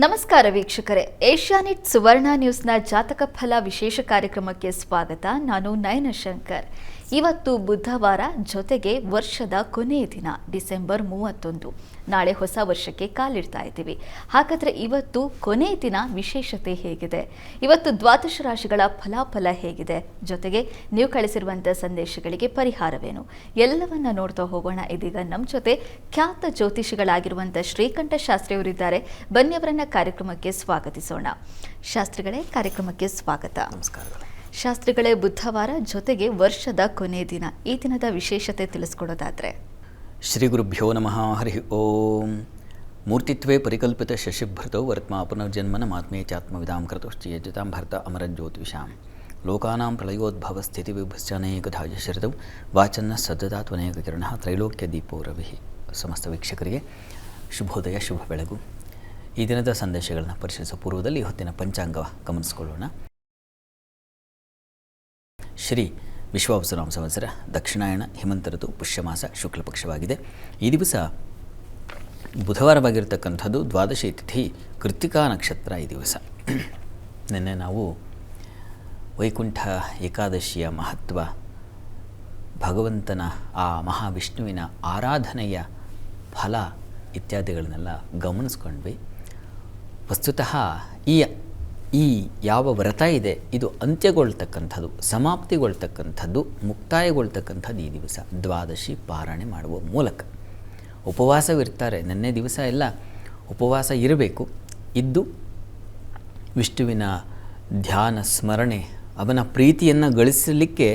ನಮಸ್ಕಾರ ವೀಕ್ಷಕರೇ, ಏಷ್ಯಾನೆಟ್ ಸುವರ್ಣ ನ್ಯೂಸ್ನ ಜಾತಕ ಫಲ ವಿಶೇಷ ಕಾರ್ಯಕ್ರಮಕ್ಕೆ ಸ್ವಾಗತ. ನಾನು ನಯನ ಶಂಕರ್. ಇವತ್ತು ಬುಧವಾರ, ಜೊತೆಗೆ ವರ್ಷದ ಕೊನೆಯ ದಿನ ಡಿಸೆಂಬರ್ 31. ನಾಳೆ ಹೊಸ ವರ್ಷಕ್ಕೆ ಕಾಲಿಡ್ತಾ ಇದ್ದೀವಿ. ಹಾಗಾದರೆ ಇವತ್ತು ಕೊನೆಯ ದಿನ ವಿಶೇಷತೆ ಹೇಗಿದೆ, ಇವತ್ತು ದ್ವಾದಶ ರಾಶಿಗಳ ಫಲಾಫಲ ಹೇಗಿದೆ, ಜೊತೆಗೆ ನೀವು ಕಳಿಸಿರುವಂಥ ಸಂದೇಶಗಳಿಗೆ ಪರಿಹಾರವೇನು, ಎಲ್ಲವನ್ನ ನೋಡ್ತಾ ಹೋಗೋಣ. ಇದೀಗ ನಮ್ಮ ಜೊತೆ ಖ್ಯಾತ ಜ್ಯೋತಿಷಿಗಳಾಗಿರುವಂಥ ಶ್ರೀಕಂಠ ಶಾಸ್ತ್ರಿಯವರಿದ್ದಾರೆ. ಬನ್ನಿ ಅವರನ್ನ ಕಾರ್ಯಕ್ರಮಕ್ಕೆ ಸ್ವಾಗತಿಸೋಣ. ಶಾಸ್ತ್ರಿಗಳೇ, ಕಾರ್ಯಕ್ರಮಕ್ಕೆ ಸ್ವಾಗತ. ನಮಸ್ಕಾರಗಳು. ಶಾಸ್ತ್ರಿಗಳೇ, ಬುಧವಾರ, ಜೊತೆಗೆ ವರ್ಷದ ಕೊನೆ ದಿನ, ಈ ದಿನದ ವಿಶೇಷತೆ ತಿಳಿಸ್ಕೊಡೋದಾದ್ರೆ? ಶ್ರೀ ಗುರುಭ್ಯೋ ನಮಃ. ಹರಿ ಓಂ. ಮೂರ್ತಿತ್ವೇ ಪರಿಕಲ್ಪಿತ ಶಶಿಭೃತೌ ವರ್ತ್ಮಾ ಪುನರ್ಜನ್ಮನ ಮಾತ್ಮೇ ಚಾತ್ಮವಿದಾಂ ಕೃತಶ್ಚಿಯಜತಾಂ ಭರ್ತ ಅಮರಜ್ಯೋತಿಷಾಂ ಲೋಕಾನಾಂ ಪ್ರಳಯೋದ್ಭವ ಸ್ಥಿತಿ ವಿಭಶ್ಚನೇಕಧಾಯ ಶರದೌ ವಾಚನ್ನ ಸಜ್ಜದಾತ್ವನೇಕ ಕಿರಣ ತ್ರೈಲೋಕ್ಯ ದೀಪೋ ರವಿಃ. ಸಮಸ್ತ ವೀಕ್ಷಕರಿಗೆ ಶುಭೋದಯ, ಶುಭ ಬೆಳಗು. ಈ ದಿನದ ಸಂದೇಶಗಳನ್ನು ಪರಿಶೀಲಿಸುವ ಪೂರ್ವದಲ್ಲಿ ಹೊತ್ತಿನ ಪಂಚಾಂಗ ಗಮನಿಸಿಕೊಳ್ಳೋಣ. ಶ್ರೀ ವಿಶ್ವಾವಸುನಾಮ ಸಂವತ್ಸರ, ದಕ್ಷಿಣಾಯಣ, ಹೇಮಂತ ಋತು, ಪುಷ್ಯಮಾಸ, ಶುಕ್ಲ ಪಕ್ಷವಾಗಿದೆ. ಈ ದಿವಸ ಬುಧವಾರವಾಗಿರ್ತಕ್ಕಂಥದ್ದು, ದ್ವಾದಶಿ ತಿಥಿ, ಕೃತ್ತಿಕಾ ನಕ್ಷತ್ರ. ಈ ದಿವಸ ನಿನ್ನೆ ನಾವು ವೈಕುಂಠ ಏಕಾದಶಿಯ ಮಹತ್ವ, ಭಗವಂತನ ಆ ಮಹಾವಿಷ್ಣುವಿನ ಆರಾಧನೆಯ ಫಲ ಇತ್ಯಾದಿಗಳನ್ನೆಲ್ಲ ಗಮನಿಸ್ಕೊಂಡ್ವಿ. ವಸ್ತುತಃ ಈ ಯಾವ ವ್ರತ ಇದೆ ಇದು ಅಂತ್ಯಗೊಳ್ತಕ್ಕಂಥದ್ದು, ಸಮಾಪ್ತಿಗೊಳ್ತಕ್ಕಂಥದ್ದು, ಮುಕ್ತಾಯಗೊಳ್ತಕ್ಕಂಥದ್ದು ಈ ದಿವಸ ದ್ವಾದಶಿ ಪಾರಾಯಣೆ ಮಾಡುವ ಮೂಲಕ. ಉಪವಾಸವಿರ್ತಾರೆ, ನಿನ್ನೆ ದಿವಸ ಎಲ್ಲ ಉಪವಾಸ ಇರಬೇಕು. ಇದ್ದು ವಿಷ್ಣುವಿನ ಧ್ಯಾನ ಸ್ಮರಣೆ, ಅವನ ಪ್ರೀತಿಯನ್ನು ಗಳಿಸಲಿಕ್ಕೆ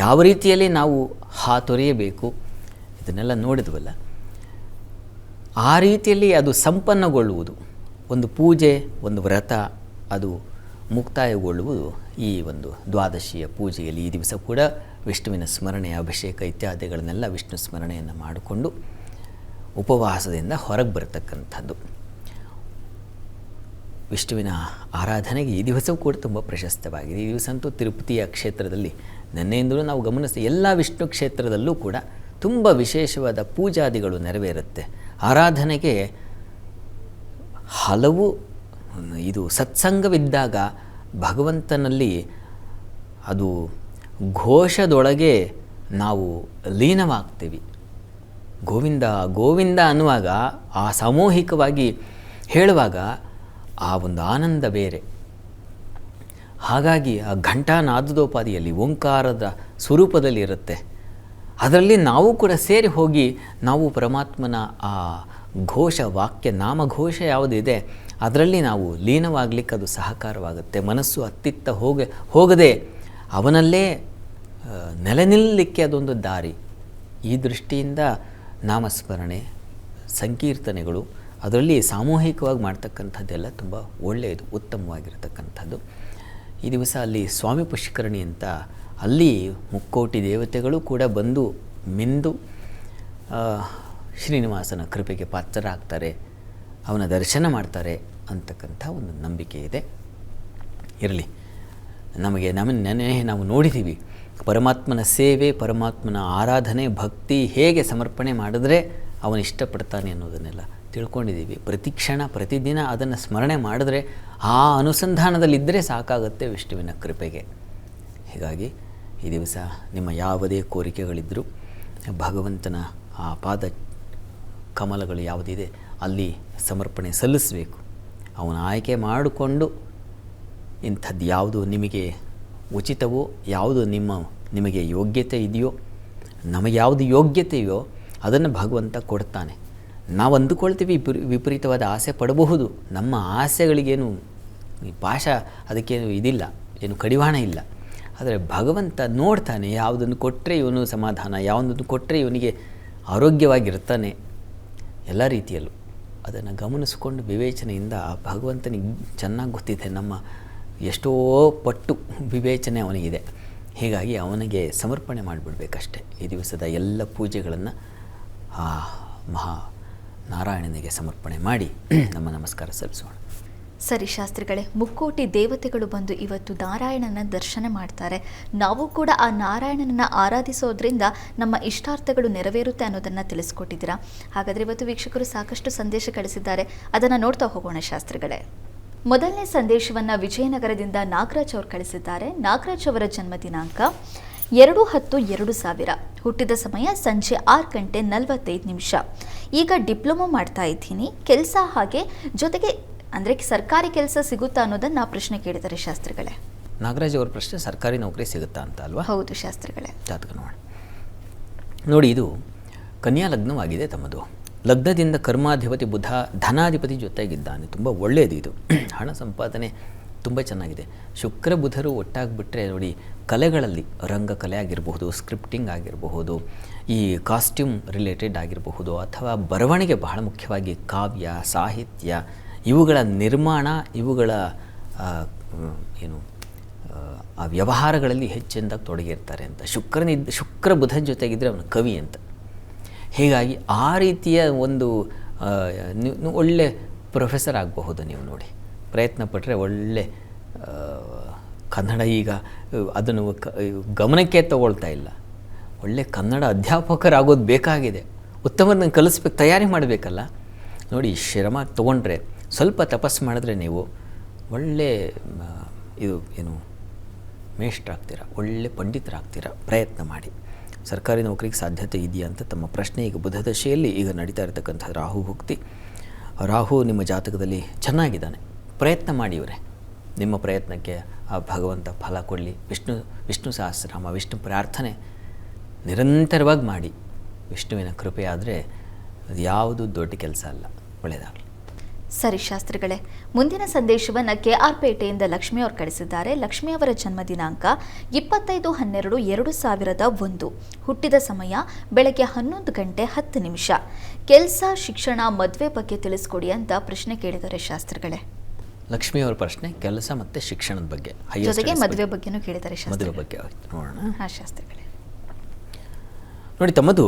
ಯಾವ ರೀತಿಯಲ್ಲಿ ನಾವು ಹಾತೊರೆಯಬೇಕು ಇದನ್ನೆಲ್ಲ ನೋಡಿದ್ವಲ್ಲ. ಆ ರೀತಿಯಲ್ಲಿ ಅದು ಸಂಪನ್ನಗೊಳ್ಳುವುದು, ಒಂದು ಪೂಜೆ, ಒಂದು ವ್ರತ ಅದು ಮುಕ್ತಾಯಗೊಳ್ಳುವುದು ಈ ಒಂದು ದ್ವಾದಶಿಯ ಪೂಜೆಯಲ್ಲಿ. ಈ ದಿವಸ ಕೂಡ ವಿಷ್ಣುವಿನ ಸ್ಮರಣೆ, ಅಭಿಷೇಕ ಇತ್ಯಾದಿಗಳನ್ನೆಲ್ಲ ವಿಷ್ಣು ಸ್ಮರಣೆಯನ್ನು ಮಾಡಿಕೊಂಡು ಉಪವಾಸದಿಂದ ಹೊರಗೆ ಬರತಕ್ಕಂಥದ್ದು. ವಿಷ್ಣುವಿನ ಆರಾಧನೆಗೆ ಈ ದಿವಸವೂ ಕೂಡ ತುಂಬ ಪ್ರಶಸ್ತವಾಗಿದೆ. ಈ ದಿವಸ ಅಂತೂ ತಿರುಪತಿಯ ಕ್ಷೇತ್ರದಲ್ಲಿ ನಿನ್ನೆಯಿಂದಲೂ ನಾವು ಗಮನಿಸ್ತೀವಿ, ಎಲ್ಲ ವಿಷ್ಣು ಕ್ಷೇತ್ರದಲ್ಲೂ ಕೂಡ ತುಂಬ ವಿಶೇಷವಾದ ಪೂಜಾದಿಗಳು ನೆರವೇರುತ್ತೆ. ಆರಾಧನೆಗೆ ಹಲವು ಇದು ಸತ್ಸಂಗವಿದ್ದಾಗ ಭಗವಂತನಲ್ಲಿ ಅದು ಘೋಷದೊಳಗೆ ನಾವು ಲೀನವಾಗ್ತೀವಿ. ಗೋವಿಂದ ಗೋವಿಂದ ಅನ್ನುವಾಗ, ಆ ಸಾಮೂಹಿಕವಾಗಿ ಹೇಳುವಾಗ ಆ ಒಂದು ಆನಂದ ಬೇರೆ. ಹಾಗಾಗಿ ಆ ಘಂಟಾನಾದೋಪಾದಿಯಲ್ಲಿ ಓಂಕಾರದ ಸ್ವರೂಪದಲ್ಲಿ ಇರುತ್ತೆ. ಅದರಲ್ಲಿ ನಾವು ಕೂಡ ಸೇರಿ ಹೋಗಿ ನಾವು ಪರಮಾತ್ಮನ ಆ ಘೋಷ, ವಾಕ್ಯ ನಾಮಘೋಷ ಯಾವುದಿದೆ ಅದರಲ್ಲಿ ನಾವು ಲೀನವಾಗಲಿಕ್ಕೆ ಅದು ಸಹಕಾರವಾಗುತ್ತೆ. ಮನಸ್ಸು ಅತ್ತಿತ್ತ ಹೋಗದೆ ಅವನಲ್ಲೇ ನೆಲೆ ನಿಲ್ಲಲಿಕ್ಕೆ ಅದೊಂದು ದಾರಿ. ಈ ದೃಷ್ಟಿಯಿಂದ ನಾಮಸ್ಮರಣೆ, ಸಂಕೀರ್ತನೆಗಳು, ಅದರಲ್ಲಿ ಸಾಮೂಹಿಕವಾಗಿ ಮಾಡ್ತಕ್ಕಂಥದ್ದೆಲ್ಲ ತುಂಬ ಒಳ್ಳೆಯದು, ಉತ್ತಮವಾಗಿರ್ತಕ್ಕಂಥದ್ದು. ಈ ದಿವಸ ಅಲ್ಲಿ ಸ್ವಾಮಿ ಪುಷ್ಕರಣಿ ಅಂತ, ಅಲ್ಲಿ ಮುಕ್ಕೋಟಿ ದೇವತೆಗಳು ಕೂಡ ಬಂದು ಮಿಂದು ಶ್ರೀನಿವಾಸನ ಕೃಪೆಗೆ ಪಾತ್ರರಾಗ್ತಾರೆ, ಅವನ ದರ್ಶನ ಮಾಡ್ತಾರೆ ಅಂತಕ್ಕಂಥ ಒಂದು ನಂಬಿಕೆ ಇದೆ. ಇರಲಿ, ನೆನ್ನೆ ನಾವು ನೋಡಿದ್ದೀವಿ ಪರಮಾತ್ಮನ ಸೇವೆ, ಪರಮಾತ್ಮನ ಆರಾಧನೆ, ಭಕ್ತಿ ಹೇಗೆ ಸಮರ್ಪಣೆ ಮಾಡಿದ್ರೆ ಅವನು ಇಷ್ಟಪಡ್ತಾನೆ ಅನ್ನೋದನ್ನೆಲ್ಲ ತಿಳ್ಕೊಂಡಿದ್ದೀವಿ. ಪ್ರತಿ ಕ್ಷಣ ಪ್ರತಿದಿನ ಅದನ್ನು ಸ್ಮರಣೆ ಮಾಡಿದ್ರೆ, ಆ ಅನುಸಂಧಾನದಲ್ಲಿದ್ದರೆ ಸಾಕಾಗುತ್ತೆ ವಿಷ್ಣುವಿನ ಕೃಪೆಗೆ. ಹೀಗಾಗಿ ಈ ದಿವಸ ನಿಮ್ಮ ಯಾವುದೇ ಕೋರಿಕೆಗಳಿದ್ದರೂ ಭಗವಂತನ ಆ ಪಾದ ಕಮಲಗಳು ಯಾವುದಿದೆ ಅಲ್ಲಿ ಸಮರ್ಪಣೆ ಸಲ್ಲಿಸಬೇಕು. ಅವನ ಆಯ್ಕೆ ಮಾಡಿಕೊಂಡು ಇಂಥದ್ದು ಯಾವುದು ನಿಮಗೆ ಉಚಿತವೋ, ಯಾವುದು ನಿಮಗೆ ಯೋಗ್ಯತೆ ಇದೆಯೋ, ನಮಗೆ ಯಾವುದು ಯೋಗ್ಯತೆಯೋ ಅದನ್ನು ಭಗವಂತ ಕೊಡ್ತಾನೆ. ನಾವು ಅಂದುಕೊಳ್ತೀವಿ ವಿಪರೀತವಾದ ಆಸೆ ಪಡಬಹುದು. ನಮ್ಮ ಆಸೆಗಳಿಗೇನು ಪಾಶ, ಅದಕ್ಕೇನು ಇದಿಲ್ಲ, ಏನು ಕಡಿವಾಣ ಇಲ್ಲ. ಆದರೆ ಭಗವಂತ ನೋಡ್ತಾನೆ, ಯಾವುದನ್ನು ಕೊಟ್ಟರೆ ಇವನು ಸಮಾಧಾನ, ಯಾವುದನ್ನು ಕೊಟ್ಟರೆ ಇವನಿಗೆ ಆರೋಗ್ಯವಾಗಿರ್ತಾನೆ, ಎಲ್ಲ ರೀತಿಯಲ್ಲೂ ಅದನ್ನು ಗಮನಿಸಿಕೊಂಡು ವಿವೇಚನೆಯಿಂದ ಭಗವಂತನಿಗೆ ಚೆನ್ನಾಗಿ ಗೊತ್ತಿದೆ, ನಮ್ಮ ಎಷ್ಟೋ ಪಟ್ಟು ವಿವೇಚನೆ ಅವನಿಗಿದೆ. ಹೀಗಾಗಿ ಅವನಿಗೆ ಸಮರ್ಪಣೆ ಮಾಡಿಬಿಡ್ಬೇಕಷ್ಟೆ. ಈ ದಿವಸದ ಎಲ್ಲ ಪೂಜೆಗಳನ್ನು ಆ ಮಹಾ ನಾರಾಯಣನಿಗೆ ಸಮರ್ಪಣೆ ಮಾಡಿ ನಮ್ಮ ನಮಸ್ಕಾರ ಸಲ್ಲಿಸೋಣ. ಸರಿ ಶಾಸ್ತ್ರಿಗಳೇ, ಮುಕ್ಕೋಟಿ ದೇವತೆಗಳು ಬಂದು ಇವತ್ತು ನಾರಾಯಣನ ದರ್ಶನ ಮಾಡ್ತಾರೆ. ನಾವು ಕೂಡ ಆ ನಾರಾಯಣನನ್ನ ಆರಾಧಿಸೋದ್ರಿಂದ ನಮ್ಮ ಇಷ್ಟಾರ್ಥಗಳು ನೆರವೇರುತ್ತೆ ಅನ್ನೋದನ್ನ ತಿಳಿಸ್ಕೊಟ್ಟಿದ್ದೀರಾ. ಹಾಗಾದ್ರೆ ಇವತ್ತು ವೀಕ್ಷಕರು ಸಾಕಷ್ಟು ಸಂದೇಶ ಕಳಿಸಿದ್ದಾರೆ, ಅದನ್ನು ನೋಡ್ತಾ ಹೋಗೋಣ ಶಾಸ್ತ್ರಿಗಳೇ. ಮೊದಲನೇ ಸಂದೇಶವನ್ನ ವಿಜಯನಗರದಿಂದ ನಾಗರಾಜ್ ಅವರು ಕಳಿಸಿದ್ದಾರೆ. ನಾಗರಾಜ್ ಅವರ ಜನ್ಮ ದಿನಾಂಕ 2/10/2000. ಹುಟ್ಟಿದ ಸಮಯ ಸಂಜೆ 6:45. ಈಗ ಡಿಪ್ಲೊಮಾ ಮಾಡ್ತಾ ಇದ್ದೀನಿ. ಕೆಲಸ ಹಾಗೆ ಜೊತೆಗೆ ಅಂದರೆ ಸರ್ಕಾರಿ ಕೆಲಸ ಸಿಗುತ್ತಾ ಅನ್ನೋದನ್ನ ಪ್ರಶ್ನೆ ಕೇಳಿದ್ದಾರೆ ಶಾಸ್ತ್ರಿಗಳೇ. ನಾಗರಾಜ್ ಅವ್ರ ಪ್ರಶ್ನೆ ಸರ್ಕಾರಿ ನೌಕರಿ ಸಿಗುತ್ತಾ ಅಂತ ಅಲ್ವಾ? ಹೌದು ಶಾಸ್ತ್ರಿಗಳೇ. ಜಾತಕ ನೋಡಿ, ಇದು ಕನ್ಯಾ ಲಗ್ನವಾಗಿದೆ ತಮ್ಮದು. ಲಗ್ನದಿಂದ ಕರ್ಮಾಧಿಪತಿ ಬುಧ ಧನಾಧಿಪತಿ ಜೊತೆಗಿದ್ದಾನೆ. ತುಂಬ ಒಳ್ಳೆಯದು ಇದು. ಹಣ ಸಂಪಾದನೆ ತುಂಬ ಚೆನ್ನಾಗಿದೆ. ಶುಕ್ರ ಬುಧರು ಒಟ್ಟಾಗಿಬಿಟ್ರೆ ನೋಡಿ, ಕಲೆಗಳಲ್ಲಿ ರಂಗಕಲೆ ಆಗಿರಬಹುದು, ಸ್ಕ್ರಿಪ್ಟಿಂಗ್ ಆಗಿರಬಹುದು, ಈ ಕಾಸ್ಟ್ಯೂಮ್ ರಿಲೇಟೆಡ್ ಆಗಿರಬಹುದು, ಅಥವಾ ಬರವಣಿಗೆ, ಬಹಳ ಮುಖ್ಯವಾಗಿ ಕಾವ್ಯ ಸಾಹಿತ್ಯ, ಇವುಗಳ ನಿರ್ಮಾಣ, ಇವುಗಳ ಆ ವ್ಯವಹಾರಗಳಲ್ಲಿ ಹೆಚ್ಚೆಂದಾಗಿ ತೊಡಗಿರ್ತಾರೆ ಅಂತ. ಶುಕ್ರ ಬುಧ ಜೊತೆಗಿದ್ದರೆ ಅವನು ಕವಿ ಅಂತ. ಹೀಗಾಗಿ ಆ ರೀತಿಯ ಒಂದು ಒಳ್ಳೆ ಪ್ರೊಫೆಸರ್ ಆಗಬಹುದು ನೀವು. ನೋಡಿ, ಪ್ರಯತ್ನ ಪಟ್ಟರೆ ಒಳ್ಳೆ ಕನ್ನಡ ಈಗ ಅದನ್ನು ಗಮನಕ್ಕೆ ತಗೊಳ್ತಾ ಇಲ್ಲ. ಒಳ್ಳೆ ಕನ್ನಡ ಅಧ್ಯಾಪಕರಾಗೋದು ಬೇಕಾಗಿದೆ. ಉತ್ತಮರನ್ನು ಕಲಿಸ್ಬೇಕು, ತಯಾರಿ ಮಾಡಬೇಕಲ್ಲ. ನೋಡಿ, ಶ್ರಮ ತೊಗೊಂಡ್ರೆ, ಸ್ವಲ್ಪ ತಪಸ್ಸು ಮಾಡಿದ್ರೆ ನೀವು ಒಳ್ಳೆ ಮೇಷ್ಟ್ರಾಗ್ತೀರ, ಒಳ್ಳೆ ಪಂಡಿತರಾಗ್ತೀರ. ಪ್ರಯತ್ನ ಮಾಡಿ. ಸರ್ಕಾರಿ ನೌಕರಿಗೆ ಸಾಧ್ಯತೆ ಇದೆಯಾ ಅಂತ ತಮ್ಮ ಪ್ರಶ್ನೆ. ಈಗ ಬುಧ ದಶೆಯಲ್ಲಿ ಈಗ ನಡೀತಾ ಇರತಕ್ಕಂಥ ರಾಹು ಭುಕ್ತಿ. ರಾಹು ನಿಮ್ಮ ಜಾತಕದಲ್ಲಿ ಚೆನ್ನಾಗಿದ್ದಾನೆ. ಪ್ರಯತ್ನ ಮಾಡಿ ಇವರೇ. ನಿಮ್ಮ ಪ್ರಯತ್ನಕ್ಕೆ ಆ ಭಗವಂತ ಫಲ ಕೊಡಲಿ. ವಿಷ್ಣು ಸಹಸ್ರನಾಮ, ವಿಷ್ಣು ಪ್ರಾರ್ಥನೆ ನಿರಂತರವಾಗಿ ಮಾಡಿ. ವಿಷ್ಣುವಿನ ಕೃಪೆ ಆದರೆ ಅದು ಯಾವುದು ದೊಡ್ಡ ಕೆಲಸ ಅಲ್ಲ. ಒಳ್ಳೆಯದಾಗಲಿ. ಸರಿ ಶಾಸ್ತ್ರಿಗಳೇ, ಮುಂದಿನ ಸಂದೇಶವನ್ನು KR ಪೇಟೆಯಿಂದ ಲಕ್ಷ್ಮಿ ಅವರು ಕಳಿಸಿದ್ದಾರೆ. ಲಕ್ಷ್ಮಿ ಅವರ ಜನ್ಮ ದಿನಾಂಕ 25/12/2001. ಹುಟ್ಟಿದ ಸಮಯ ಬೆಳಗ್ಗೆ 11:10. ಕೆಲಸ, ಶಿಕ್ಷಣ, ಮದುವೆ ಬಗ್ಗೆ ತಿಳಿಸ್ಕೊಡಿ ಅಂತ ಪ್ರಶ್ನೆ ಕೇಳಿದ್ದಾರೆ ಶಾಸ್ತ್ರಿಗಳೇ. ಲಕ್ಷ್ಮಿ ಅವರ ಪ್ರಶ್ನೆ ಕೆಲಸ ಮತ್ತು ಶಿಕ್ಷಣದ ಬಗ್ಗೆ, ಜೊತೆಗೆ ಮದುವೆ ಬಗ್ಗೆನೂ ಕೇಳಿದ್ದಾರೆ ಮದುವೆ ಬಗ್ಗೆ. ನೋಡೋಣ. ಹಾಂ ಶಾಸ್ತ್ರಿಗಳೇ. ನೋಡಿ, ತಮ್ಮದು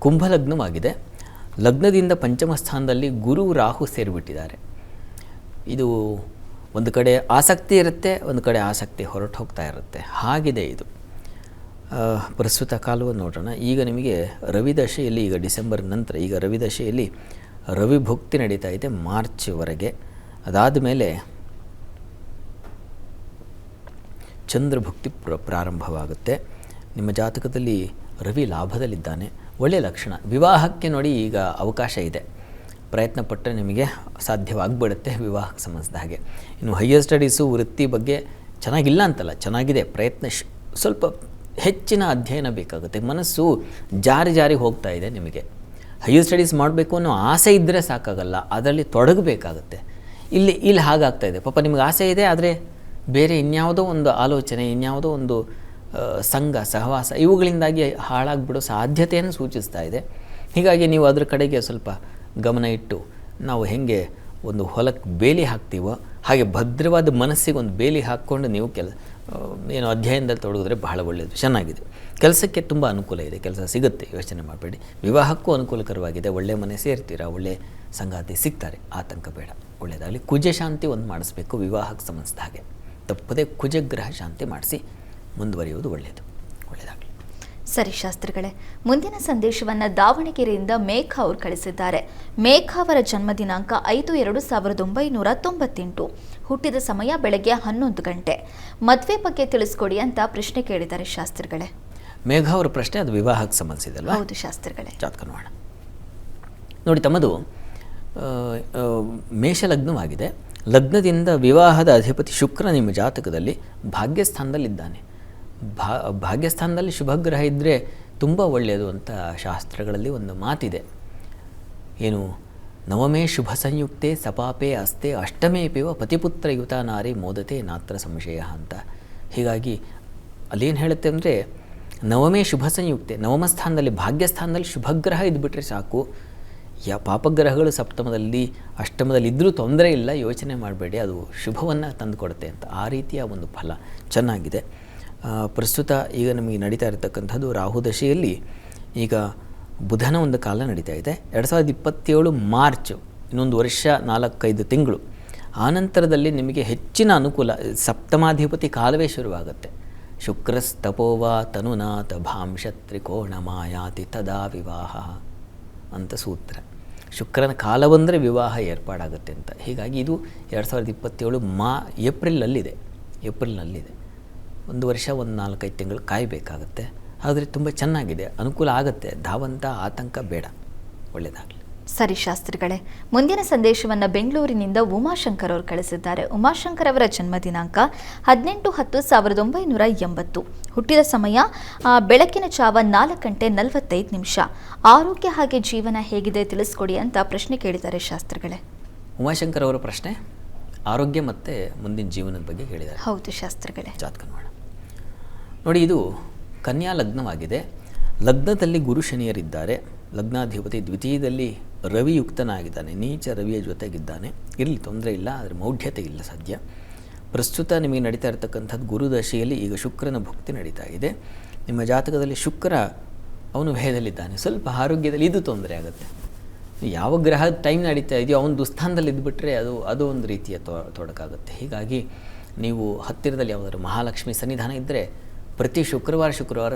ಕುಂಭಲಗ್ನವಾಗಿದೆ. ಲಗ್ನದಿಂದ ಪಂಚಮ ಸ್ಥಾನದಲ್ಲಿ ಗುರು ರಾಹು ಸೇರಿಬಿಟ್ಟಿದ್ದಾರೆ. ಇದು ಒಂದು ಕಡೆ ಆಸಕ್ತಿ ಇರುತ್ತೆ, ಒಂದು ಕಡೆ ಆಸಕ್ತಿ ಹೊರಟು ಹೋಗ್ತಾ ಇರುತ್ತೆ. ಹಾಗಿದೆ ಇದು ಪ್ರಸ್ತುತ ಕಾಲವನ್ನು ನೋಡೋಣ. ಈಗ ನಿಮಗೆ ರವಿದಶೆಯಲ್ಲಿ, ಈಗ ಡಿಸೆಂಬರ್ ನಂತರ ಈಗ ರವಿದಶೆಯಲ್ಲಿ ರವಿ ಭುಕ್ತಿ ನಡೀತಾ ಇದೆ ಮಾರ್ಚ್ವರೆಗೆ. ಅದಾದ ಮೇಲೆ ಚಂದ್ರಭುಕ್ತಿ ಪ್ರಾರಂಭವಾಗುತ್ತೆ. ನಿಮ್ಮ ಜಾತಕದಲ್ಲಿ ರವಿ ಲಾಭದಲ್ಲಿದ್ದಾನೆ, ಒಳ್ಳೆಯ ಲಕ್ಷಣ. ವಿವಾಹಕ್ಕೆ ನೋಡಿ ಈಗ ಅವಕಾಶ ಇದೆ. ಪ್ರಯತ್ನ ಪಟ್ಟರೆ ನಿಮಗೆ ಸಾಧ್ಯವಾಗ್ಬಿಡುತ್ತೆ ವಿವಾಹಕ್ಕೆ ಸಂಬಂಧಿಸಿದ ಹಾಗೆ. ಇನ್ನು ಹೈಯರ್ ಸ್ಟಡೀಸು, ವೃತ್ತಿ ಬಗ್ಗೆ ಚೆನ್ನಾಗಿಲ್ಲ ಅಂತಲ್ಲ, ಚೆನ್ನಾಗಿದೆ. ಪ್ರಯತ್ನ ಸ್ವಲ್ಪ ಹೆಚ್ಚಿನ ಅಧ್ಯಯನ ಬೇಕಾಗುತ್ತೆ. ಮನಸ್ಸು ಜಾರಿ ಹೋಗ್ತಾ ಇದೆ ನಿಮಗೆ. ಹೈಯರ್ ಸ್ಟಡೀಸ್ ಮಾಡಬೇಕು ಅನ್ನೋ ಆಸೆ ಇದ್ದರೆ ಸಾಕಾಗಲ್ಲ, ಅದರಲ್ಲಿ ತೊಡಗಬೇಕಾಗುತ್ತೆ. ಇಲ್ಲಿ ಹಾಗಾಗ್ತಾ ಇದೆ. ಪಾಪ ನಿಮಗೆ ಆಸೆ ಇದೆ, ಆದರೆ ಬೇರೆ ಇನ್ಯಾವುದೋ ಒಂದು ಆಲೋಚನೆ, ಇನ್ಯಾವುದೋ ಒಂದು ಸಂಘ ಸಹವಾಸ, ಇವುಗಳಿಂದಾಗಿ ಹಾಳಾಗಿಬಿಡೋ ಸಾಧ್ಯತೆಯನ್ನು ಸೂಚಿಸ್ತಾ ಇದೆ. ಹೀಗಾಗಿ ನೀವು ಅದರ ಕಡೆಗೆ ಸ್ವಲ್ಪ ಗಮನ ಇಟ್ಟು, ನಾವು ಹೇಗೆ ಒಂದು ಹೊಲಕ್ಕೆ ಬೇಲಿ ಹಾಕ್ತೀವೋ ಹಾಗೆ ಭದ್ರವಾದ ಮನಸ್ಸಿಗೆ ಒಂದು ಬೇಲಿ ಹಾಕ್ಕೊಂಡು ನೀವು ಅಧ್ಯಯನದಲ್ಲಿ ತೊಡಗಿದ್ರೆ ಬಹಳ ಒಳ್ಳೆಯದು, ಚೆನ್ನಾಗಿದೆ. ಕೆಲಸಕ್ಕೆ ತುಂಬ ಅನುಕೂಲ ಇದೆ, ಕೆಲಸ ಸಿಗುತ್ತೆ, ಯೋಚನೆ ಮಾಡಬೇಡಿ. ವಿವಾಹಕ್ಕೂ ಅನುಕೂಲಕರವಾಗಿದೆ. ಒಳ್ಳೆಯ ಮನೆ ಸೇರ್ತೀರಾ, ಒಳ್ಳೆಯ ಸಂಗಾತಿ ಸಿಗ್ತಾರೆ, ಆತಂಕ ಬೇಡ. ಒಳ್ಳೆಯದಾಗಲಿ. ಕುಜ ಶಾಂತಿ ಒಂದು ಮಾಡಿಸ್ಬೇಕು ವಿವಾಹಕ್ಕೆ ಸಂಬಂಧಿಸಿದ ಹಾಗೆ. ತಪ್ಪದೇ ಕುಜಗ್ರಹ ಶಾಂತಿ ಮಾಡಿಸಿ ಮುಂದುವರಿಯುವುದು ಒಳ್ಳೆಯದು. ಒಳ್ಳೆಯದಾಗಲಿ. ಸರಿ ಶಾಸ್ತ್ರಿಗಳೇ, ಮುಂದಿನ ಸಂದೇಶವನ್ನು ದಾವಣಗೆರೆಯಿಂದ ಮೇಘ ಅವರು ಕಳಿಸಿದ್ದಾರೆ. ಮೇಘ ಅವರ ಜನ್ಮ ದಿನಾಂಕ 5/2/1998. ಹುಟ್ಟಿದ ಸಮಯ ಬೆಳಗ್ಗೆ 11 ಗಂಟೆ. ಮದುವೆ ಬಗ್ಗೆ ತಿಳಿಸ್ಕೊಡಿ ಅಂತ ಪ್ರಶ್ನೆ ಕೇಳಿದ್ದಾರೆ ಶಾಸ್ತ್ರಿಗಳೇ. ಮೇಘ ಅವರ ಪ್ರಶ್ನೆ ಅದು ವಿವಾಹಕ್ಕೆ ಸಂಬಂಧಿಸಿದಲ್ವಾ? ಹೌದು ಶಾಸ್ತ್ರಿಗಳೇ. ಜಾತಕ ನೋಡೋಣ. ನೋಡಿ, ತಮ್ಮದು ಮೇಷಲಗ್ನವಾಗಿದೆ. ಲಗ್ನದಿಂದ ವಿವಾಹದ ಅಧಿಪತಿ ಶುಕ್ರ ನಿಮ್ಮ ಜಾತಕದಲ್ಲಿ ಭಾಗ್ಯಸ್ಥಾನದಲ್ಲಿದ್ದಾನೆ. ಭಾಗ್ಯಸ್ಥಾನದಲ್ಲಿ ಶುಭಗ್ರಹ ಇದ್ದರೆ ತುಂಬ ಒಳ್ಳೆಯದು ಅಂತ ಶಾಸ್ತ್ರಗಳಲ್ಲಿ ಒಂದು ಮಾತಿದೆ. ಏನು, ನವಮೇ ಶುಭ ಸಂಯುಕ್ತೆ ಸಪಾಪೆ ಅಸ್ತೆ ಅಷ್ಟಮೇ ಪಿವ ಪತಿಪುತ್ರ ಯುತ ನಾರಿ ಮೋದತೆ ನಾತ್ರ ಸಂಶಯ ಅಂತ. ಹೀಗಾಗಿ ಅಲ್ಲೇನು ಹೇಳುತ್ತೆ ಅಂದರೆ, ನವಮೇ ಶುಭ ಸಂಯುಕ್ತೆ, ನವಮ ಸ್ಥಾನದಲ್ಲಿ ಭಾಗ್ಯಸ್ಥಾನದಲ್ಲಿ ಶುಭಗ್ರಹ ಇದ್ದುಬಿಟ್ರೆ ಸಾಕು. ಪಾಪಗ್ರಹಗಳು ಸಪ್ತಮದಲ್ಲಿ ಅಷ್ಟಮದಲ್ಲಿ ಇದ್ದರೂ ತೊಂದರೆ ಇಲ್ಲ, ಯೋಚನೆ ಮಾಡಬೇಡಿ, ಅದು ಶುಭವನ್ನು ತಂದುಕೊಡುತ್ತೆ ಅಂತ. ಆ ರೀತಿಯ ಒಂದು ಫಲ ಚೆನ್ನಾಗಿದೆ. ಪ್ರಸ್ತುತ ಈಗ ನಮಗೆ ನಡೀತಾ ಇರತಕ್ಕಂಥದ್ದು ರಾಹು ದಶೆಯಲ್ಲಿ ಈಗ ಬುಧನ ಒಂದು ಕಾಲ ನಡೀತಾ ಇದೆ. 2027 ಮಾರ್ಚ್, ಇನ್ನೊಂದು ವರ್ಷ 4-5 ತಿಂಗಳು. ಆನಂತರದಲ್ಲಿ ನಿಮಗೆ ಹೆಚ್ಚಿನ ಅನುಕೂಲ. ಸಪ್ತಮಾಧಿಪತಿ ಕಾಲವೇ ಶುರುವಾಗುತ್ತೆ. ಶುಕ್ರಸ್ತಪೋವಾ ತನುನಾಥ ಭಾಂಶತ್ರಿಕೋಣ ಮಾಯಾತಿ ತದಾ ವಿವಾಹ ಅಂತ ಸೂತ್ರ. ಶುಕ್ರನ ಕಾಲ ಬಂದರೆ ವಿವಾಹ ಏರ್ಪಾಡಾಗುತ್ತೆ ಅಂತ. ಹೀಗಾಗಿ ಇದು 2027 ಏಪ್ರಿಲ್ನಲ್ಲಿದೆ. 1 ವರ್ಷ 4-5 ತಿಂಗಳು ಕಾಯಬೇಕಾಗತ್ತೆ. ಆದರೆ ತುಂಬ ಚೆನ್ನಾಗಿದೆ, ಅನುಕೂಲ ಆಗುತ್ತೆ. ಧಾವಂತ ಆತಂಕ ಬೇಡ. ಒಳ್ಳೆಯದಾಗಲಿ. ಸರಿ ಶಾಸ್ತ್ರಿಗಳೇ, ಮುಂದಿನ ಸಂದೇಶವನ್ನು ಬೆಂಗಳೂರಿನಿಂದ ಉಮಾಶಂಕರ್ ಅವರು ಕಳಿಸಿದ್ದಾರೆ. ಉಮಾಶಂಕರ್ ಅವರ ಜನ್ಮ ದಿನಾಂಕ 18-10-1980. ಹುಟ್ಟಿದ ಸಮಯ ಬೆಳಕಿನ ಜಾವ 4:45. ಆರೋಗ್ಯ ಹಾಗೆ ಜೀವನ ಹೇಗಿದೆ ತಿಳಿಸ್ಕೊಡಿ ಅಂತ ಪ್ರಶ್ನೆ ಕೇಳಿದ್ದಾರೆ ಶಾಸ್ತ್ರಿಗಳೇ. ಉಮಾಶಂಕರ್ ಅವರ ಪ್ರಶ್ನೆ ಆರೋಗ್ಯ ಮತ್ತು ಮುಂದಿನ ಜೀವನದ ಬಗ್ಗೆ ಹೇಳಿದ್ದಾರೆ. ಹೌದು ಶಾಸ್ತ್ರಿಗಳೇ. ಜಾತಕ ನೋಡೋಣ. ನೋಡಿ, ಇದು ಕನ್ಯಾ ಲಗ್ನವಾಗಿದೆ. ಲಗ್ನದಲ್ಲಿ ಗುರು ಶನಿಯರಿದ್ದಾರೆ. ಲಗ್ನಾಧಿಪತಿ ದ್ವಿತೀಯದಲ್ಲಿ ರವಿಯುಕ್ತನಾಗಿದ್ದಾನೆ. ನೀಚ ರವಿಯ ಜೊತೆಗಿದ್ದಾನೆ. ಇರಲಿ, ತೊಂದರೆ ಇಲ್ಲ. ಆದರೆ ಮೌಢ್ಯತೆ ಇಲ್ಲ ಸದ್ಯ. ಪ್ರಸ್ತುತ ನಿಮಗೆ ನಡೀತಾ ಇರತಕ್ಕಂಥದ್ದು ಗುರುದಶೆಯಲ್ಲಿ ಈಗ ಶುಕ್ರನ ಭುಕ್ತಿ ನಡೀತಾ ಇದೆ. ನಿಮ್ಮ ಜಾತಕದಲ್ಲಿ ಶುಕ್ರ ಅವನು ಭಯದಲ್ಲಿದ್ದಾನೆ. ಸ್ವಲ್ಪ ಆರೋಗ್ಯದಲ್ಲಿ ಇದು ತೊಂದರೆ ಆಗುತ್ತೆ. ಯಾವ ಗ್ರಹ ಟೈಮ್ ನಡೀತಾ ಇದೆಯೋ ಅವನು ದುಸ್ಥಾನದಲ್ಲಿ ಇದ್ದುಬಿಟ್ರೆ ಅದು ಒಂದು ರೀತಿಯ ತೊಡಕಾಗುತ್ತೆ. ಹೀಗಾಗಿ ನೀವು ಹತ್ತಿರದಲ್ಲಿ ಯಾವುದಾದ್ರು ಮಹಾಲಕ್ಷ್ಮಿ ಸನ್ನಿಧಾನ ಇದ್ದರೆ ಪ್ರತಿ ಶುಕ್ರವಾರ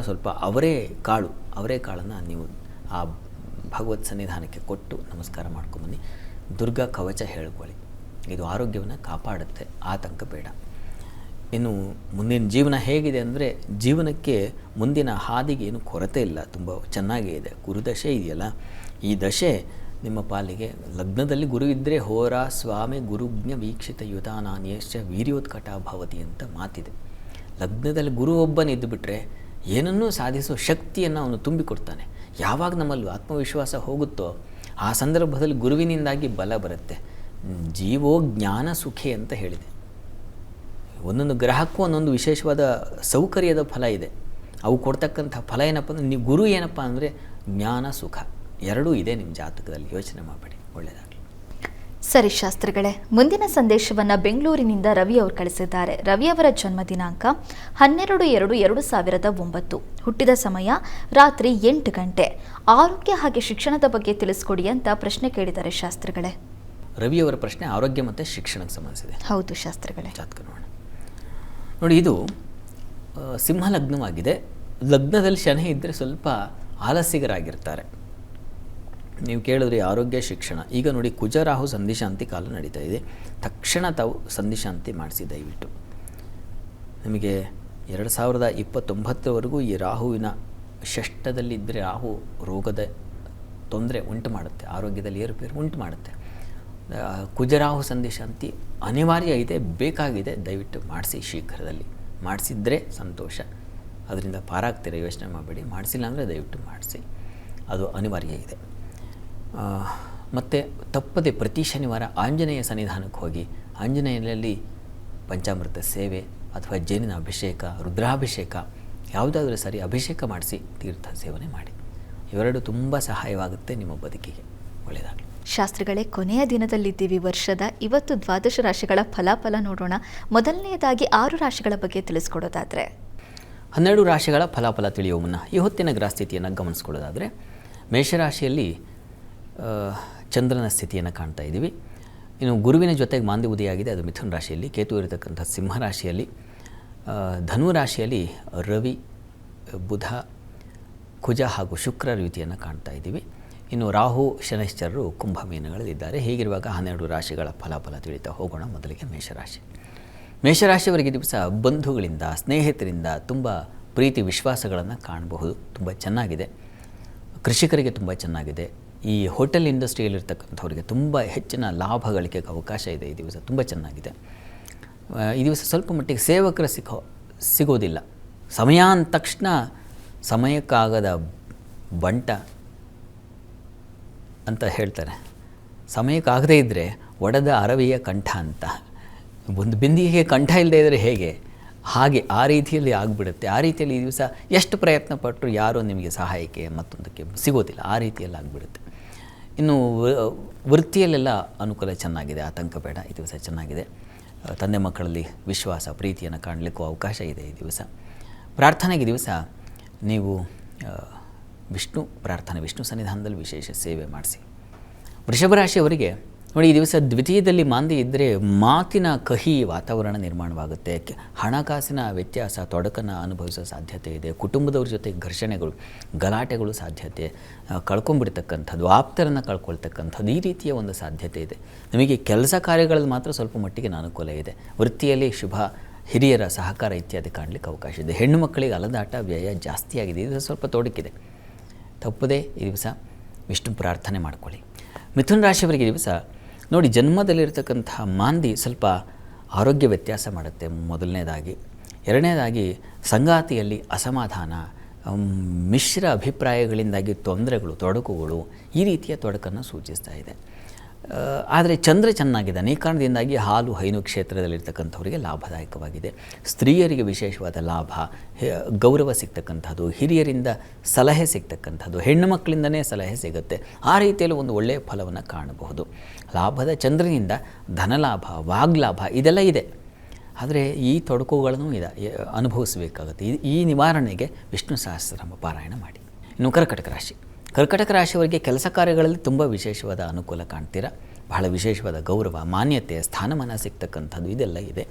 ಸ್ವಲ್ಪ ಅವರೇ ಕಾಳನ್ನು ನೀವು ಆ ಭಗವತ್ ಸನ್ನಿಧಾನಕ್ಕೆ ಕೊಟ್ಟು ನಮಸ್ಕಾರ ಮಾಡ್ಕೊಂಬನ್ನಿ. ದುರ್ಗಾ ಕವಚ ಹೇಳ್ಕೊಳ್ಳಿ. ಇದು ಆರೋಗ್ಯವನ್ನು ಕಾಪಾಡುತ್ತೆ. ಆತಂಕ ಬೇಡ. ಇನ್ನು ಮುಂದಿನ ಜೀವನ ಹೇಗಿದೆ ಅಂದರೆ, ಜೀವನಕ್ಕೆ ಮುಂದಿನ ಹಾದಿಗೆ ಏನು ಕೊರತೆ ಇಲ್ಲ, ತುಂಬ ಚೆನ್ನಾಗೇ ಇದೆ. ಗುರುದಶೆ ಇದೆಯಲ್ಲ, ಈ ದಶೆ ನಿಮ್ಮ ಪಾಲಿಗೆ. ಲಗ್ನದಲ್ಲಿ ಗುರು ಇದ್ದರೆ ಹೋರ ಸ್ವಾಮಿ ಗುರುಜ್ಞ ವೀಕ್ಷಿತ ಯುತಾನಾನ್ಯಶ್ಚ ವೀರ್ಯೋತ್ಕಟ ಭವತಿ ಅಂತ ಮಾತಿದೆ. ಲಗ್ನದಲ್ಲಿ ಗುರು ಒಬ್ಬನಿದ್ದುಬಿಟ್ರೆ ಏನನ್ನೂ ಸಾಧಿಸೋ ಶಕ್ತಿಯನ್ನು ಅವನು ತುಂಬಿಕೊಡ್ತಾನೆ. ಯಾವಾಗ ನಮ್ಮಲ್ಲಿ ಆತ್ಮವಿಶ್ವಾಸ ಹೋಗುತ್ತೋ ಆ ಸಂದರ್ಭದಲ್ಲಿ ಗುರುವಿನಿಂದಾಗಿ ಬಲ ಬರುತ್ತೆ. ಜೀವೋ ಜ್ಞಾನ ಸುಖಿ ಅಂತ ಹೇಳಿದೆ. ಒಂದೊಂದು ಗ್ರಹಕ್ಕೂ ಒಂದೊಂದು ವಿಶೇಷವಾದ ಸೌಕರ್ಯದ ಫಲ ಇದೆ. ಅವು ಕೊಡ್ತಕ್ಕಂಥ ಫಲ ಏನಪ್ಪ ಅಂದರೆ, ನೀವು ಗುರು ಏನಪ್ಪ ಅಂದರೆ ಜ್ಞಾನ ಸುಖ ಎರಡೂ ಇದೆ ನಿಮ್ಮ ಜಾತಕದಲ್ಲಿ. ಯೋಚನೆ ಮಾಡಬೇಡಿ. ಒಳ್ಳೆಯದಾಗಲಿ. ಸರಿ ಶಾಸ್ತ್ರಿಗಳೇ, ಮುಂದಿನ ಸಂದೇಶವನ್ನು ಬೆಂಗಳೂರಿನಿಂದ ರವಿ ಅವರು ಕಳಿಸಿದ್ದಾರೆ. ರವಿ ಅವರ ಜನ್ಮ ದಿನಾಂಕ 12-2-2009. ಹುಟ್ಟಿದ ಸಮಯ ರಾತ್ರಿ 8 ಗಂಟೆ. ಆರೋಗ್ಯ ಹಾಗೆ ಶಿಕ್ಷಣದ ಬಗ್ಗೆ ತಿಳಿಸ್ಕೊಡಿ ಅಂತ ಪ್ರಶ್ನೆ ಕೇಳಿದ್ದಾರೆ ಶಾಸ್ತ್ರಿಗಳೇ. ರವಿಯವರ ಪ್ರಶ್ನೆ ಆರೋಗ್ಯ ಮತ್ತು ಶಿಕ್ಷಣಕ್ಕೆ ಸಂಬಂಧಿಸಿದೆ. ಹೌದು ಶಾಸ್ತ್ರಿಗಳೇ. ಜಾತಕ ನೋಡಿ, ಇದು ಸಿಂಹ ಲಗ್ನವಾಗಿದೆ. ಲಗ್ನದಲ್ಲಿ ಶನಿ ಇದ್ದರೆ ಸ್ವಲ್ಪ ಆಲಸ್ಯಗರಾಗಿರ್ತಾರೆ. ನೀವು ಕೇಳಿದ್ರಿ ಆರೋಗ್ಯ ಶಿಕ್ಷಣ. ಈಗ ನೋಡಿ, ಕುಜರಾಹು ಸಂಧಿಶಾಂತಿ ಕಾಲ ನಡೀತಾ ಇದೆ. ತಕ್ಷಣ ತಾವು ಸಂಧಿಶಾಂತಿ ಮಾಡಿಸಿ ದಯವಿಟ್ಟು. ನಿಮಗೆ 2029ವರೆಗೂ ಈ ರಾಹುವಿನ ಷಷ್ಠದಲ್ಲಿದ್ದರೆ ರಾಹು ರೋಗದ ತೊಂದರೆ ಉಂಟು ಮಾಡುತ್ತೆ, ಆರೋಗ್ಯದಲ್ಲಿ ಏರುಪೇರು ಉಂಟು ಮಾಡುತ್ತೆ. ಕುಜರಾಹು ಸಂಧಿಶಾಂತಿ ಅನಿವಾರ್ಯ ಇದೆ, ಬೇಕಾಗಿದೆ. ದಯವಿಟ್ಟು ಮಾಡಿಸಿ ಶೀಘ್ರದಲ್ಲಿ. ಮಾಡಿಸಿದ್ರೆ ಸಂತೋಷ, ಅದರಿಂದ ಪಾರಾಗ್ತೀರ. ಯೋಚನೆ ಮಾಡಬೇಡಿ. ಮಾಡಿಸಿಲ್ಲ ಅಂದರೆ ದಯವಿಟ್ಟು ಮಾಡಿಸಿ, ಅದು ಅನಿವಾರ್ಯ ಇದೆ. ಮತ್ತು ತಪ್ಪದೆ ಪ್ರತಿ ಶನಿವಾರ ಆಂಜನೇಯ ಸನ್ನಿಧಾನಕ್ಕೆ ಹೋಗಿ ಆಂಜನೇಯನಲ್ಲಿ ಪಂಚಾಮೃತ ಸೇವೆ ಅಥವಾ ಜೇನಿನ ಅಭಿಷೇಕ, ರುದ್ರಾಭಿಷೇಕ ಯಾವುದಾದ್ರೂ ಸರಿ ಅಭಿಷೇಕ ಮಾಡಿಸಿ ತೀರ್ಥ ಸೇವನೆ ಮಾಡಿ. ಇವೆರಡು ತುಂಬ ಸಹಾಯವಾಗುತ್ತೆ ನಿಮ್ಮ ಬದುಕಿಗೆ. ಒಳ್ಳೆಯದಾಗಲಿ. ಶಾಸ್ತ್ರಿಗಳೇ, ಕೊನೆಯ ದಿನದಲ್ಲಿದ್ದೀವಿ ವರ್ಷದ. ಇವತ್ತು 12 ರಾಶಿಗಳ ಫಲಾಫಲ ನೋಡೋಣ. ಮೊದಲನೆಯದಾಗಿ 6 ರಾಶಿಗಳ ಬಗ್ಗೆ ತಿಳಿಸ್ಕೊಡೋದಾದರೆ, 12 ರಾಶಿಗಳ ಫಲಾಫಲ ತಿಳಿಯುವ ಮುನ್ನ ಈ ಹೊತ್ತಿನ ಗ್ರಹಸ್ಥಿತಿಯನ್ನು ಗಮನಿಸ್ಕೊಳ್ಳೋದಾದರೆ, ಮೇಷರಾಶಿಯಲ್ಲಿ ಚಂದ್ರನ ಸ್ಥಿತಿಯನ್ನು ಕಾಣ್ತಾ ಇದ್ದೀವಿ. ಇನ್ನು ಗುರುವಿನ ಜೊತೆಗೆ ಮಾಂದಿ ಉದಯಾಗಿದೆ, ಅದು ಮಿಥುನ ರಾಶಿಯಲ್ಲಿ. ಕೇತು ಇರತಕ್ಕಂಥ ಸಿಂಹ ರಾಶಿಯಲ್ಲಿ. ಧನು ರಾಶಿಯಲ್ಲಿ ರವಿ, ಬುಧ, ಕುಜ ಹಾಗೂ ಶುಕ್ರ ರೀತಿಯನ್ನು ಕಾಣ್ತಾ ಇದ್ದೀವಿ. ಇನ್ನು ರಾಹು, ಶನೈಶ್ಚರರು ಕುಂಭಮೀನಗಳಲ್ಲಿದ್ದಾರೆ. ಹೀಗಿರುವಾಗ 12 ರಾಶಿಗಳ ಫಲಾಫಲ ತಿಳಿತಾ ಹೋಗೋಣ. ಮೊದಲಿಗೆ ಮೇಷರಾಶಿ. ಮೇಷರಾಶಿಯವರಿಗೆ ದಿವಸ ಬಂಧುಗಳಿಂದ, ಸ್ನೇಹಿತರಿಂದ ತುಂಬ ಪ್ರೀತಿ ವಿಶ್ವಾಸಗಳನ್ನು ಕಾಣಬಹುದು. ತುಂಬ ಚೆನ್ನಾಗಿದೆ. ಕೃಷಿಕರಿಗೆ ತುಂಬ ಚೆನ್ನಾಗಿದೆ. ಈ ಹೋಟೆಲ್ ಇಂಡಸ್ಟ್ರಿಯಲ್ಲಿರ್ತಕ್ಕಂಥವ್ರಿಗೆ ತುಂಬ ಹೆಚ್ಚಿನ ಲಾಭ ಗಳಿಕೆಗೆ ಅವಕಾಶ ಇದೆ. ಈ ದಿವಸ ತುಂಬ ಚೆನ್ನಾಗಿದೆ. ಈ ದಿವಸ ಸ್ವಲ್ಪ ಮಟ್ಟಿಗೆ ಸೇವಕರು ಸಿಗೋದಿಲ್ಲ. ಸಮಯ ಅಂದ ತಕ್ಷಣ ಸಮಯಕ್ಕಾಗದ ಬಂಟ ಅಂತ ಹೇಳ್ತಾರೆ. ಸಮಯಕ್ಕಾಗದೇ ಇದ್ದರೆ ಒಡೆದ ಅರವಿಯ ಕಂಠ ಅಂತ. ಒಂದು ಬಿಂದಿಗೆ ಕಂಠ ಇಲ್ಲದೆ ಇದ್ದರೆ ಹೇಗೆ, ಹಾಗೆ ಆ ರೀತಿಯಲ್ಲಿ ಆಗಿಬಿಡುತ್ತೆ. ಆ ರೀತಿಯಲ್ಲಿ ಈ ದಿವಸ ಎಷ್ಟು ಪ್ರಯತ್ನ ಪಟ್ಟರು ಯಾರೂ ನಿಮಗೆ ಸಹಾಯಕ್ಕೆ ಮತ್ತೊಂದಕ್ಕೆ ಸಿಗೋದಿಲ್ಲ. ಆ ರೀತಿಯಲ್ಲಿ ಆಗಿಬಿಡುತ್ತೆ. ಇನ್ನು ವೃತ್ತಿಯಲ್ಲೆಲ್ಲ ಅನುಕೂಲ ಚೆನ್ನಾಗಿದೆ, ಆತಂಕ ಬೇಡ. ಈ ದಿವಸ ಚೆನ್ನಾಗಿದೆ. ತಂದೆ ಮಕ್ಕಳಲ್ಲಿ ವಿಶ್ವಾಸ, ಪ್ರೀತಿಯನ್ನು ಕಾಣಲಿಕ್ಕೂ ಅವಕಾಶ ಇದೆ ಈ ದಿವಸ. ಪ್ರಾರ್ಥನೆಗೆ ದಿವಸ ನೀವು ವಿಷ್ಣು ಸನ್ನಿಧಾನದಲ್ಲಿ ವಿಶೇಷ ಸೇವೆ ಮಾಡಿಸಿ. ವೃಷಭ ರಾಶಿಯವರಿಗೆ ನೋಡಿ, ಈ ದಿವಸ ದ್ವಿತೀಯದಲ್ಲಿ ಮಾಂದಿ ಇದ್ದರೆ ಮಾತಿನ ಕಹಿ ವಾತಾವರಣ ನಿರ್ಮಾಣವಾಗುತ್ತೆ. ಹಣಕಾಸಿನ ವ್ಯತ್ಯಾಸ ತೊಡಕನ್ನು ಅನುಭವಿಸೋ ಸಾಧ್ಯತೆ ಇದೆ. ಕುಟುಂಬದವ್ರ ಜೊತೆ ಘರ್ಷಣೆಗಳು, ಗಲಾಟೆಗಳು ಸಾಧ್ಯತೆ, ಕಳ್ಕೊಂಡ್ಬಿಡ್ತಕ್ಕಂಥದ್ದು, ಆಪ್ತರನ್ನು ಕಳ್ಕೊಳ್ತಕ್ಕಂಥದ್ದು, ಈ ರೀತಿಯ ಒಂದು ಸಾಧ್ಯತೆ ಇದೆ. ನಿಮಗೆ ಕೆಲಸ ಕಾರ್ಯಗಳಲ್ಲಿ ಮಾತ್ರ ಸ್ವಲ್ಪ ಮಟ್ಟಿಗೆ ಅನುಕೂಲ ಇದೆ. ವೃತ್ತಿಯಲ್ಲಿ ಶುಭ, ಹಿರಿಯರ ಸಹಕಾರ ಇತ್ಯಾದಿ ಕಾಣಲಿಕ್ಕೆ ಅವಕಾಶ ಇದೆ. ಹೆಣ್ಣು ಮಕ್ಕಳಿಗೆ ಅಲದಾಟ ವ್ಯಯ ಜಾಸ್ತಿಯಾಗಿದೆ. ಇದು ಸ್ವಲ್ಪ ತೊಡಕಿದೆ. ತಪ್ಪದೇ ಈ ದಿವಸ ವಿಷ್ಣು ಪ್ರಾರ್ಥನೆ ಮಾಡ್ಕೊಳ್ಳಿ. ಮಿಥುನ ರಾಶಿಯವರಿಗೆ ಈ ದಿವಸ ನೋಡಿ, ಜನ್ಮದಲ್ಲಿರ್ತಕ್ಕಂತಹ ಮಾಂದಿ ಸ್ವಲ್ಪ ಆರೋಗ್ಯ ವ್ಯತ್ಯಾಸ ಮಾಡುತ್ತೆ ಮೊದಲನೇದಾಗಿ. ಎರಡನೇದಾಗಿ ಸಂಗಾತಿಯಲ್ಲಿ ಅಸಮಾಧಾನ, ಮಿಶ್ರ ಅಭಿಪ್ರಾಯಗಳಿಂದಾಗಿ ತೊಂದರೆಗಳು, ತೊಡಕುಗಳು, ಈ ರೀತಿಯ ತೊಡಕನ್ನು ಸೂಚಿಸ್ತಾ ಇದೆ. ಆದರೆ ಚಂದ್ರ ಚೆನ್ನಾಗಿದ್ದಾನೆ. ಈ ಕಾರಣದಿಂದಾಗಿ ಹಾಲು ಹೈನು ಕ್ಷೇತ್ರದಲ್ಲಿರ್ತಕ್ಕಂಥವರಿಗೆ ಲಾಭದಾಯಕವಾಗಿದೆ. ಸ್ತ್ರೀಯರಿಗೆ ವಿಶೇಷವಾದ ಲಾಭ, ಗೌರವ ಸಿಗ್ತಕ್ಕಂಥದ್ದು, ಹಿರಿಯರಿಂದ ಸಲಹೆ ಸಿಗ್ತಕ್ಕಂಥದ್ದು, ಹೆಣ್ಣು ಮಕ್ಕಳಿಂದನೇ ಸಲಹೆ ಸಿಗುತ್ತೆ. ಆ ರೀತಿಯಲ್ಲಿ ಒಂದು ಒಳ್ಳೆಯ ಫಲವನ್ನು ಕಾಣಬಹುದು. ಲಾಭದ ಚಂದ್ರನಿಂದ ಧನಲಾಭ, ವಾಗ್ಲಾಭ ಇದೆಲ್ಲ ಇದೆ. ಆದರೆ ಈ ತೊಡಕುಗಳನ್ನು ಅನುಭವಿಸಬೇಕಾಗುತ್ತೆ. ಈ ನಿವಾರಣೆಗೆ ವಿಷ್ಣು ಸಹಸ್ರನಾಮ ಪಾರಾಯಣ ಮಾಡಿ. ಇನ್ನು ಕರ್ಕಟಕ ರಾಶಿಯವರಿಗೆ ಕೆಲಸ ಕಾರ್ಯಗಳಲ್ಲಿ ತುಂಬ ವಿಶೇಷವಾದ ಅನುಕೂಲ ಕಾಣ್ತೀರಾ. ಬಹಳ ವಿಶೇಷವಾದ ಗೌರವ, ಮಾನ್ಯತೆ, ಸ್ಥಾನಮಾನ ಸಿಗ್ತಕ್ಕಂಥದ್ದು ಇದೆಲ್ಲ ಇದೆ.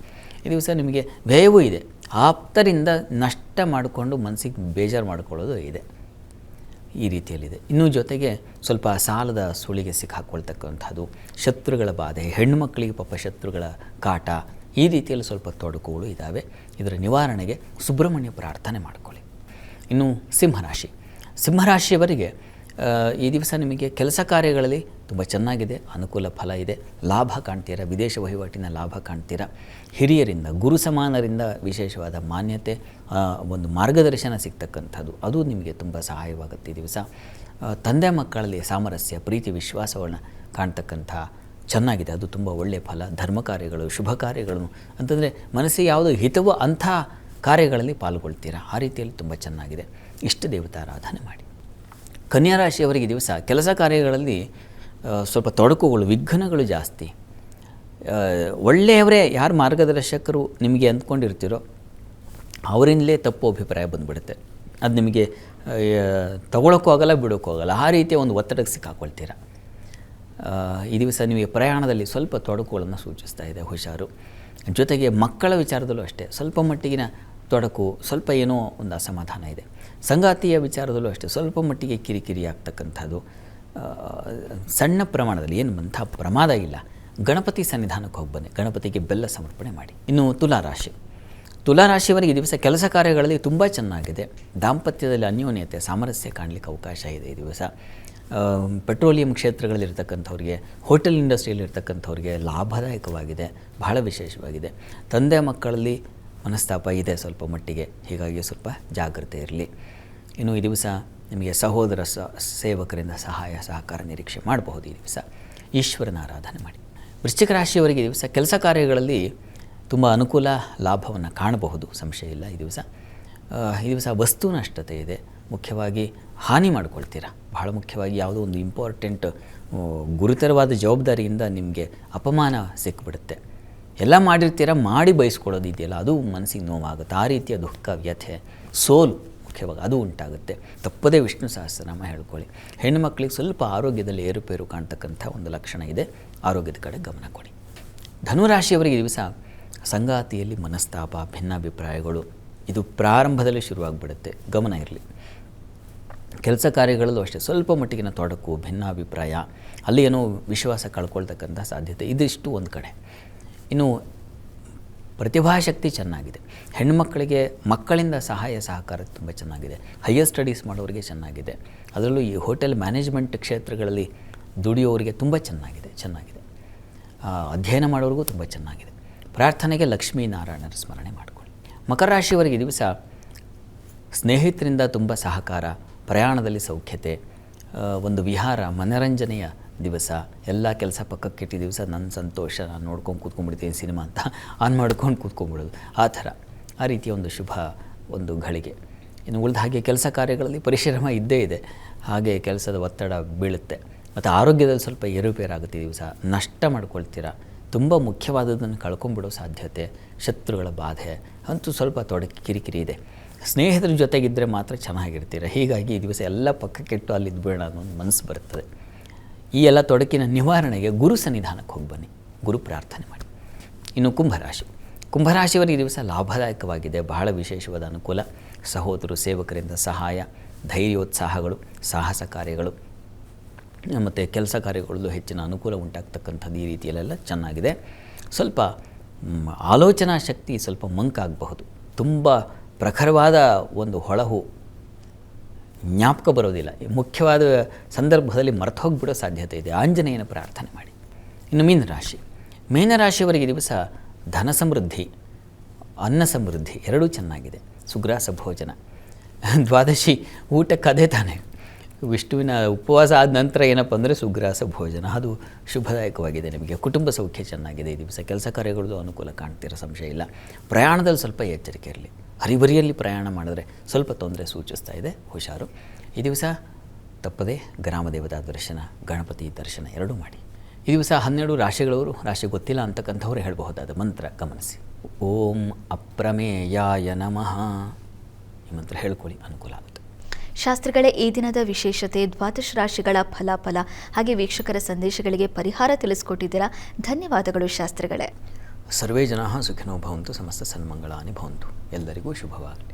ಈ ದಿವಸ ನಿಮಗೆ ವ್ಯಯವೂ ಇದೆ. ಆಪ್ತರಿಂದ ನಷ್ಟ ಮಾಡಿಕೊಂಡು ಮನಸ್ಸಿಗೆ ಬೇಜಾರು ಮಾಡ್ಕೊಳ್ಳೋದು ಇದೆ. ಈ ರೀತಿಯಲ್ಲಿದೆ. ಇನ್ನೂ ಜೊತೆಗೆ ಸ್ವಲ್ಪ ಸಾಲದ ಸುಳಿಗೆ ಸಿಕ್ಕಾಕೊಳ್ತಕ್ಕಂಥದ್ದು, ಶತ್ರುಗಳ ಬಾಧೆ, ಹೆಣ್ಣು ಮಕ್ಕಳಿಗೆ ಪಾಪ ಶತ್ರುಗಳ ಕಾಟ, ಈ ರೀತಿಯಲ್ಲಿ ಸ್ವಲ್ಪ ತೊಡಕುಗಳು ಇದ್ದಾವೆ. ಇದರ ನಿವಾರಣೆಗೆ ಸುಬ್ರಹ್ಮಣ್ಯ ಪ್ರಾರ್ಥನೆ ಮಾಡಿಕೊಳ್ಳಿ. ಇನ್ನು ಸಿಂಹರಾಶಿಯವರಿಗೆ ಈ ದಿವಸ ನಿಮಗೆ ಕೆಲಸ ಕಾರ್ಯಗಳಲ್ಲಿ ತುಂಬ ಚೆನ್ನಾಗಿದೆ, ಅನುಕೂಲ ಫಲ ಇದೆ, ಲಾಭ ಕಾಣ್ತೀರಾ, ವಿದೇಶ ವಹಿವಾಟಿನ ಲಾಭ ಕಾಣ್ತೀರಾ. ಹಿರಿಯರಿಂದ, ಗುರು ಸಮಾನರಿಂದ ವಿಶೇಷವಾದ ಮಾನ್ಯತೆ, ಒಂದು ಮಾರ್ಗದರ್ಶನ ಸಿಗ್ತಕ್ಕಂಥದ್ದು, ಅದು ನಿಮಗೆ ತುಂಬ ಸಹಾಯವಾಗುತ್ತೆ. ಈ ದಿವಸ ತಂದೆ ಮಕ್ಕಳಲ್ಲಿ ಸಾಮರಸ್ಯ, ಪ್ರೀತಿ, ವಿಶ್ವಾಸವನ್ನು ಕಾಣ್ತಕ್ಕಂಥ ಚೆನ್ನಾಗಿದೆ. ಅದು ತುಂಬ ಒಳ್ಳೆಯ ಫಲ. ಧರ್ಮ ಕಾರ್ಯಗಳು, ಶುಭ ಕಾರ್ಯಗಳು ಅಂತಂದರೆ ಮನಸ್ಸಿಗೆ ಯಾವುದು ಹಿತವೋ ಅಂಥ ಕಾರ್ಯಗಳಲ್ಲಿ ಪಾಲ್ಗೊಳ್ತೀರಾ. ಆ ರೀತಿಯಲ್ಲಿ ತುಂಬ ಚೆನ್ನಾಗಿದೆ. ಇಷ್ಟ ದೇವತಾರಾಧನೆ ಮಾಡಿ. ಕನ್ಯಾ ರಾಶಿಯವರಿಗೆ ದಿವಸ ಕೆಲಸ ಕಾರ್ಯಗಳಲ್ಲಿ ಸ್ವಲ್ಪ ತೊಡಕುಗಳು, ವಿಘ್ನಗಳು ಜಾಸ್ತಿ. ಒಳ್ಳೆಯವರೇ ಯಾರು ಮಾರ್ಗದರ್ಶಕರು ನಿಮಗೆ ಅಂದ್ಕೊಂಡಿರ್ತೀರೋ ಅವರಿಂದಲೇ ತಪ್ಪು ಅಭಿಪ್ರಾಯ ಬಂದುಬಿಡುತ್ತೆ. ಅದು ನಿಮಗೆ ತಗೊಳ್ಳೋಕ್ಕೂ ಆಗಲ್ಲ, ಬಿಡೋಕ್ಕೂ ಆಗಲ್ಲ. ಆ ರೀತಿಯ ಒಂದು ಒತ್ತಡಕ್ಕೆ ಸಿಕ್ಕಾಕೊಳ್ತೀರ. ಈ ದಿವಸ ನಿಮಗೆ ಪ್ರಯಾಣದಲ್ಲಿ ಸ್ವಲ್ಪ ತೊಡಕುಗಳನ್ನು ಸೂಚಿಸ್ತಾ ಇದೆ, ಹುಷಾರು. ಜೊತೆಗೆ ಮಕ್ಕಳ ವಿಚಾರದಲ್ಲೂ ಅಷ್ಟೇ ಸ್ವಲ್ಪ ಮಟ್ಟಿಗಿನ ತೊಡಕು, ಸ್ವಲ್ಪ ಏನೋ ಒಂದು ಅಸಮಾಧಾನ ಇದೆ. ಸಂಗಾತಿಯ ವಿಚಾರದಲ್ಲೂ ಅಷ್ಟೇ ಸ್ವಲ್ಪ ಮಟ್ಟಿಗೆ ಕಿರಿಕಿರಿ ಆಗ್ತಕ್ಕಂಥದ್ದು, ಸಣ್ಣ ಪ್ರಮಾಣದಲ್ಲಿ, ಏನು ಅಂಥ ಪ್ರಮಾದ ಇಲ್ಲ. ಗಣಪತಿ ಸನ್ನಿಧಾನಕ್ಕೆ ಹೋಗಿ ಬನ್ನಿ, ಗಣಪತಿಗೆ ಬೆಲ್ಲ ಸಮರ್ಪಣೆ ಮಾಡಿ. ಇನ್ನು ತುಲಾರಾಶಿಯವರಿಗೆ ಈ ದಿವಸ ಕೆಲಸ ಕಾರ್ಯಗಳಲ್ಲಿ ತುಂಬ ಚೆನ್ನಾಗಿದೆ. ದಾಂಪತ್ಯದಲ್ಲಿ ಅನ್ಯೋನ್ಯತೆ, ಸಾಮರಸ್ಯ ಕಾಣಲಿಕ್ಕೆ ಅವಕಾಶ ಇದೆ. ಈ ದಿವಸ ಪೆಟ್ರೋಲಿಯಂ ಕ್ಷೇತ್ರಗಳಲ್ಲಿರ್ತಕ್ಕಂಥವ್ರಿಗೆ, ಹೋಟೆಲ್ ಇಂಡಸ್ಟ್ರಿಯಲ್ಲಿರ್ತಕ್ಕಂಥವ್ರಿಗೆ ಲಾಭದಾಯಕವಾಗಿದೆ, ಬಹಳ ವಿಶೇಷವಾಗಿದೆ. ತಂದೆ ಮಕ್ಕಳಲ್ಲಿ ಮನಸ್ತಾಪ ಇದೆ ಸ್ವಲ್ಪ ಮಟ್ಟಿಗೆ, ಹೀಗಾಗಿ ಸ್ವಲ್ಪ ಜಾಗ್ರತೆ ಇರಲಿ. ಇನ್ನು ಈ ದಿವಸ ನಿಮಗೆ ಸಹೋದರ ಸೇವಕರಿಂದ ಸಹಾಯ ಸಹಕಾರ ನಿರೀಕ್ಷೆ ಮಾಡಬಹುದು. ಈ ದಿವಸ ಈಶ್ವರನ ಆರಾಧನೆ ಮಾಡಿ. ವೃಶ್ಚಿಕ ರಾಶಿಯವರಿಗೆ ಈ ದಿವಸ ಕೆಲಸ ಕಾರ್ಯಗಳಲ್ಲಿ ತುಂಬ ಅನುಕೂಲ, ಲಾಭವನ್ನು ಕಾಣಬಹುದು, ಸಂಶಯ ಇಲ್ಲ. ಈ ದಿವಸ ವಸ್ತು ನಷ್ಟತೆ ಇದೆ. ಮುಖ್ಯವಾಗಿ ಹಾನಿ ಮಾಡ್ಕೊಳ್ತೀರಾ. ಬಹಳ ಮುಖ್ಯವಾಗಿ ಯಾವುದೋ ಒಂದು ಇಂಪಾರ್ಟೆಂಟ್ ಗುರುತರವಾದ ಜವಾಬ್ದಾರಿಯಿಂದ ನಿಮಗೆ ಅಪಮಾನ ಸಿಕ್ಬಿಡುತ್ತೆ. ಎಲ್ಲ ಮಾಡಿರ್ತೀರ, ಮಾಡಿ ಬಯಸ್ಕೊಳ್ಳೋದು ಇದೆಯಲ್ಲ, ಅದು ಮನಸ್ಸಿಗೆ ನೋವಾಗುತ್ತೆ. ಆ ರೀತಿಯ ದುಃಖ, ವ್ಯಥೆ, ಸೋಲು ಮುಖ್ಯವಾಗಿ ಅದು ಉಂಟಾಗುತ್ತೆ. ತಪ್ಪದೇ ವಿಷ್ಣು ಸಹಸ್ರನಾಮ ಹೇಳ್ಕೊಳ್ಳಿ. ಹೆಣ್ಣು ಮಕ್ಕಳಿಗೆ ಸ್ವಲ್ಪ ಆರೋಗ್ಯದಲ್ಲಿ ಏರುಪೇರು ಕಾಣ್ತಕ್ಕಂಥ ಒಂದು ಲಕ್ಷಣ ಇದೆ. ಆರೋಗ್ಯದ ಕಡೆ ಗಮನ ಕೊಡಿ. ಧನುರಾಶಿಯವರಿಗೆ ದಿವಸ ಸಂಗಾತಿಯಲ್ಲಿ ಮನಸ್ತಾಪ, ಭಿನ್ನಾಭಿಪ್ರಾಯಗಳು ಇದು ಪ್ರಾರಂಭದಲ್ಲಿ ಶುರುವಾಗ್ಬಿಡುತ್ತೆ, ಗಮನ ಇರಲಿ. ಕೆಲಸ ಕಾರ್ಯಗಳಲ್ಲೂ ಅಷ್ಟೇ ಸ್ವಲ್ಪ ಮಟ್ಟಿಗಿನ ತೊಡಕು, ಭಿನ್ನಾಭಿಪ್ರಾಯ, ಅಲ್ಲಿ ಏನೋ ವಿಶ್ವಾಸ ಕಳ್ಕೊಳ್ತಕ್ಕಂಥ ಸಾಧ್ಯತೆ, ಇದಿಷ್ಟು ಒಂದು ಕಡೆ. ಇನ್ನು ಪ್ರತಿಭಾಶಕ್ತಿ ಚೆನ್ನಾಗಿದೆ. ಹೆಣ್ಣುಮಕ್ಕಳಿಗೆ ಮಕ್ಕಳಿಂದ ಸಹಾಯ ಸಹಕಾರ ತುಂಬ ಚೆನ್ನಾಗಿದೆ. ಹೈಯರ್ ಸ್ಟಡೀಸ್ ಮಾಡೋರಿಗೆ ಚೆನ್ನಾಗಿದೆ. ಅದರಲ್ಲೂ ಈ ಹೋಟೆಲ್ ಮ್ಯಾನೇಜ್ಮೆಂಟ್ ಕ್ಷೇತ್ರಗಳಲ್ಲಿ ದುಡಿಯೋರಿಗೆ ತುಂಬ ಚೆನ್ನಾಗಿದೆ. ಅಧ್ಯಯನ ಮಾಡೋರಿಗೂ ತುಂಬ ಚೆನ್ನಾಗಿದೆ. ಪ್ರಾರ್ಥನೆಗೆ ಲಕ್ಷ್ಮೀನಾರಾಯಣರ ಸ್ಮರಣೆ ಮಾಡಿಕೊಳ್ಳಿ. ಮಕರ ರಾಶಿಯವರಿಗೆ ದಿವಸ ಸ್ನೇಹಿತರಿಂದ ತುಂಬ ಸಹಕಾರ, ಪ್ರಯಾಣದಲ್ಲಿ ಸೌಖ್ಯತೆ, ಒಂದು ವಿಹಾರ, ಮನರಂಜನೆಯ ದಿವಸ. ಎಲ್ಲ ಕೆಲಸ ಪಕ್ಕಕ್ಕಿಟ್ಟಿ ದಿವಸ ನನ್ನ ಸಂತೋಷ, ನಾನು ನೋಡ್ಕೊಂಡು ಕೂತ್ಕೊಂಡ್ಬಿಡ್ತೀನಿ ಸಿನಿಮಾ ಅಂತ ಆನ್ ಮಾಡ್ಕೊಂಡು ಕೂತ್ಕೊಂಡ್ಬಿಡೋದು, ಆ ಥರ, ಆ ರೀತಿಯ ಒಂದು ಶುಭ ಒಂದು ಘಳಿಗೆ. ಇನ್ನು ಉಳಿದ ಹಾಗೆ ಕೆಲಸ ಕಾರ್ಯಗಳಲ್ಲಿ ಪರಿಶ್ರಮ ಇದ್ದೇ ಇದೆ, ಹಾಗೆ ಕೆಲಸದ ಒತ್ತಡ ಬೀಳುತ್ತೆ. ಮತ್ತು ಆರೋಗ್ಯದಲ್ಲಿ ಸ್ವಲ್ಪ ಏರುಪೇರಾಗುತ್ತೆ. ದಿವಸ ನಷ್ಟ ಮಾಡ್ಕೊಳ್ತೀರಾ. ತುಂಬ ಮುಖ್ಯವಾದದ್ದನ್ನು ಕಳ್ಕೊಂಡ್ಬಿಡೋ ಸಾಧ್ಯತೆ, ಶತ್ರುಗಳ ಬಾಧೆ ಅಂತೂ ಸ್ವಲ್ಪ ಕಿರಿಕಿರಿ ಇದೆ. ಸ್ನೇಹಿತರ ಜೊತೆಗಿದ್ದರೆ ಮಾತ್ರ ಚೆನ್ನಾಗಿರ್ತೀರ. ಹೀಗಾಗಿ ಈ ದಿವಸ ಎಲ್ಲ ಪಕ್ಕಕ್ಕಿಟ್ಟು ಅಲ್ಲಿ ಇದ್ಬೇಡ ಅನ್ನೋ ಒಂದು ಮನಸ್ಸು ಬರ್ತದೆ. ಈ ಎಲ್ಲ ತೊಡಕಿನ ನಿವಾರಣೆಗೆ ಗುರು ಸನ್ನಿಧಾನಕ್ಕೆ ಹೋಗಿ ಬನ್ನಿ, ಗುರು ಪ್ರಾರ್ಥನೆ ಮಾಡಿ. ಇನ್ನು ಕುಂಭರಾಶಿಯವರ ಈ ದಿವಸ ಲಾಭದಾಯಕವಾಗಿದೆ, ಬಹಳ ವಿಶೇಷವಾದ ಅನುಕೂಲ, ಸಹೋದರರು ಸೇವಕರಿಂದ ಸಹಾಯ, ಧೈರ್ಯೋತ್ಸಾಹಗಳು, ಸಾಹಸ ಕಾರ್ಯಗಳು ಮತ್ತು ಕೆಲಸ ಕಾರ್ಯಗಳಲ್ಲೂ ಹೆಚ್ಚಿನ ಅನುಕೂಲ ಉಂಟಾಗ್ತಕ್ಕಂಥದ್ದು ಈ ರೀತಿಯಲ್ಲೆಲ್ಲ ಚೆನ್ನಾಗಿದೆ. ಸ್ವಲ್ಪ ಆಲೋಚನಾ ಶಕ್ತಿ ಸ್ವಲ್ಪ ಮಂಕಾಗಬಹುದು, ತುಂಬ ಪ್ರಖರವಾದ ಒಂದು ಹೊಳಹು ಜ್ಞಾಪಕ ಬರೋದಿಲ್ಲ, ಮುಖ್ಯವಾದ ಸಂದರ್ಭದಲ್ಲಿ ಮರೆತು ಹೋಗಿಬಿಡೋ ಸಾಧ್ಯತೆ ಇದೆ. ಆಂಜನೇಯನ ಪ್ರಾರ್ಥನೆ ಮಾಡಿ. ಇನ್ನು ಮೀನರಾಶಿಯವರಿಗೆ ದಿವಸ ಧನ ಸಮೃದ್ಧಿ, ಅನ್ನ ಸಮೃದ್ಧಿ ಎರಡೂ ಚೆನ್ನಾಗಿದೆ. ಸುಗ್ರಾಸ ಭೋಜನ, ದ್ವಾದಶಿ ಊಟಕ್ಕೆ ಅದೇ ತಾನೇ, ವಿಷ್ಣುವಿನ ಉಪವಾಸ ಆದ ನಂತರ ಏನಪ್ಪ ಅಂದರೆ ಸುಗ್ರಾಸ ಭೋಜನ, ಅದು ಶುಭದಾಯಕವಾಗಿದೆ. ನಿಮಗೆ ಕುಟುಂಬ ಸೌಖ್ಯ ಚೆನ್ನಾಗಿದೆ ಈ ದಿವಸ, ಕೆಲಸ ಕಾರ್ಯಗಳದ್ದು ಅನುಕೂಲ ಕಾಣ್ತಿರೋ ಸಂಶಯ ಇಲ್ಲ. ಪ್ರಯಾಣದಲ್ಲಿ ಸ್ವಲ್ಪ ಎಚ್ಚರಿಕೆ ಇರಲಿ, ಹರಿಬರಿಯಲ್ಲಿ ಪ್ರಯಾಣ ಮಾಡಿದ್ರೆ ಸ್ವಲ್ಪ ತೊಂದರೆ ಸೂಚಿಸ್ತಾ ಇದೆ, ಹುಷಾರು. ಈ ದಿವಸ ತಪ್ಪದೆ ಗ್ರಾಮ ದೇವತಾ ದರ್ಶನ, ಗಣಪತಿ ದರ್ಶನ ಎರಡೂ ಮಾಡಿ. ಈ ದಿವಸ 12 ರಾಶಿಗಳವರು, ರಾಶಿ ಗೊತ್ತಿಲ್ಲ ಅಂತಕ್ಕಂಥವ್ರು ಹೇಳಬಹುದಾದ ಮಂತ್ರ ಗಮನಿಸಿ. ಓಂ ಅಪ್ರಮೇಯಾಯ ನಮಃ ಈ ಮಂತ್ರ ಹೇಳ್ಕೊಳ್ಳಿ, ಅನುಕೂಲ ಆಗುತ್ತೆ. ಶಾಸ್ತ್ರಿಗಳೇ, ಈ ದಿನದ ವಿಶೇಷತೆ, ದ್ವಾದಶ ರಾಶಿಗಳ ಫಲಾಫಲ ಹಾಗೆ ವೀಕ್ಷಕರ ಸಂದೇಶಗಳಿಗೆ ಪರಿಹಾರ ತಿಳಿಸ್ಕೊಟ್ಟಿದ್ದೀರಾ. ಧನ್ಯವಾದಗಳು ಶಾಸ್ತ್ರಿಗಳೇ. ಸರ್ವೇ ಜನಾಃ ಸುಖಿನೋ ಭವಂತು, ಸಮಸ್ತ ಸನ್ಮಂಗಳಾನಿ ಭವಂತು. ಎಲ್ಲರಿಗೂ ಶುಭವಾಗಲಿ.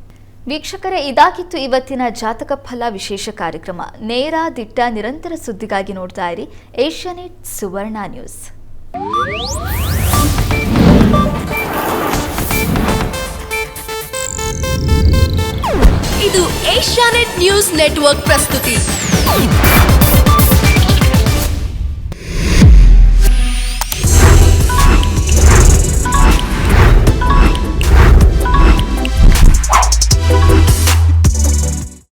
ವೀಕ್ಷಕರೇ, ಇದಾಗಿತ್ತು ಇವತ್ತಿನ ಜಾತಕ ಫಲ ವಿಶೇಷ ಕಾರ್ಯಕ್ರಮ. ನೇರ ದಿಟ್ಟ ನಿರಂತರ ಸುದ್ದಿಗಾಗಿ ನೋಡ್ತಾ ಇರಿ ಏಷ್ಯಾನೆಟ್ ಸುವರ್ಣ ನ್ಯೂಸ್. ಇದು ಏಷ್ಯಾನೆಟ್ ನ್ಯೂಸ್ ನೆಟ್ವರ್ಕ್ ಪ್ರಸ್ತುತಿ.